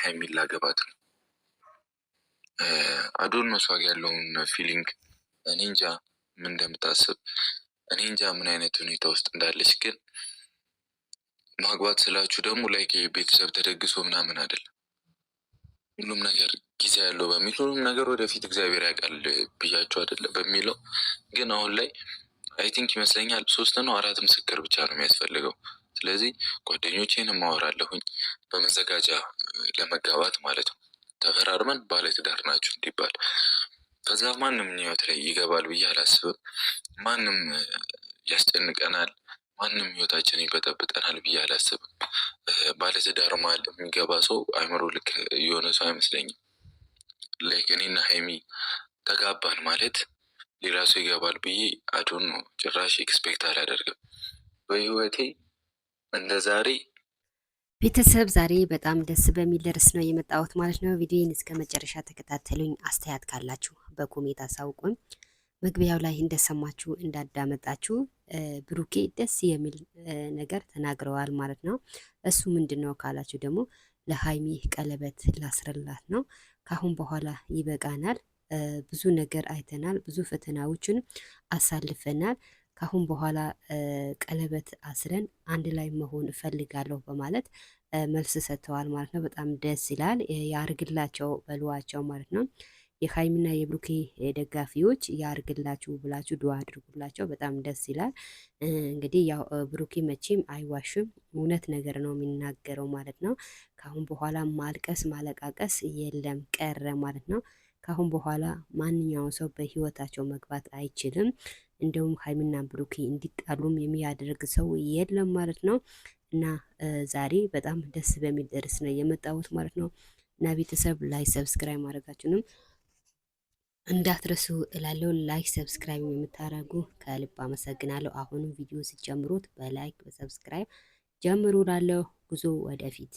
ሀይሚን ላገባት ነው። አዶን መስዋግ ያለውን ፊሊንግ እኔ እንጃ ምን እንደምታስብ፣ እኔ እንጃ ምን አይነት ሁኔታ ውስጥ እንዳለች። ግን ማግባት ስላችሁ ደግሞ ላይክ ቤተሰብ ተደግሶ ምናምን አይደለም። ሁሉም ነገር ጊዜ ያለው በሚል ሁሉም ነገር ወደፊት እግዚአብሔር ያውቃል ብያቸው አይደለም በሚለው ግን አሁን ላይ አይ ቲንክ ይመስለኛል 3 ነው 4 ምስክር ብቻ ነው የሚያስፈልገው። ስለዚህ ጓደኞቼን ማወራለሁኝ በመዘጋጃ ለመጋባት ማለት ነው። ተፈራርመን ባለትዳር ናችሁ እንዲባል ከዛ ማንም ህይወት ላይ ይገባል ብዬ አላስብም። ማንም ያስጨንቀናል፣ ማንም ህይወታችንን ይበጠብጠናል ብዬ አላስብም። ባለትዳር መሀል የሚገባ ሰው አይምሮ ልክ የሆነ ሰው አይመስለኝም። ላይክ እኔና ሀይሚ ተጋባን ማለት ሌላ ሰው ይገባል ብዬ አዶን ነው ጭራሽ ኤክስፔክት አላደርግም በህይወቴ እንደ ዛሬ። ቤተሰብ ዛሬ በጣም ደስ በሚል ርዕስ ነው የመጣሁት ማለት ነው። ቪዲዮን እስከ መጨረሻ ተከታተሉኝ። አስተያየት ካላችሁ በኮሜንት አሳውቁኝ። መግቢያው ላይ እንደሰማችሁ እንዳዳመጣችሁ ብሩኬ ደስ የሚል ነገር ተናግረዋል ማለት ነው። እሱ ምንድን ነው ካላችሁ ደግሞ ለሀይሚ ቀለበት ላስረላት ነው። ካሁን በኋላ ይበቃናል። ብዙ ነገር አይተናል። ብዙ ፈተናዎችን አሳልፈናል። ካሁን በኋላ ቀለበት አስረን አንድ ላይ መሆን እፈልጋለሁ በማለት መልስ ሰጥተዋል ማለት ነው። በጣም ደስ ይላል። ያርግላቸው በሏቸው ማለት ነው። የሀይሚና የብሩኬ ደጋፊዎች ያርግላችሁ ብላችሁ ዱዓ አድርጉላቸው። በጣም ደስ ይላል። እንግዲህ ያው ብሩኬ መቼም አይዋሽም፣ እውነት ነገር ነው የሚናገረው ማለት ነው። ካሁን በኋላ ማልቀስ ማለቃቀስ የለም ቀረ ማለት ነው። ካሁን በኋላ ማንኛውም ሰው በህይወታቸው መግባት አይችልም። እንደውም ሀይሚና ብሩኬ እንዲጣሉም የሚያደርግ ሰው የለም ማለት ነው። እና ዛሬ በጣም ደስ በሚል ርዕስ ነው የመጣሁት ማለት ነው። እና ቤተሰብ ላይ ሰብስክራይብ ማድረጋችሁንም እንዳትረሱ እላለሁ። ላይክ ሰብስክራይብ የምታደርጉ ከልብ አመሰግናለሁ። አሁንም ቪዲዮ ሲጀምሩት በላይክ በሰብስክራይብ ጀምሩ እላለሁ። ጉዞ ወደፊት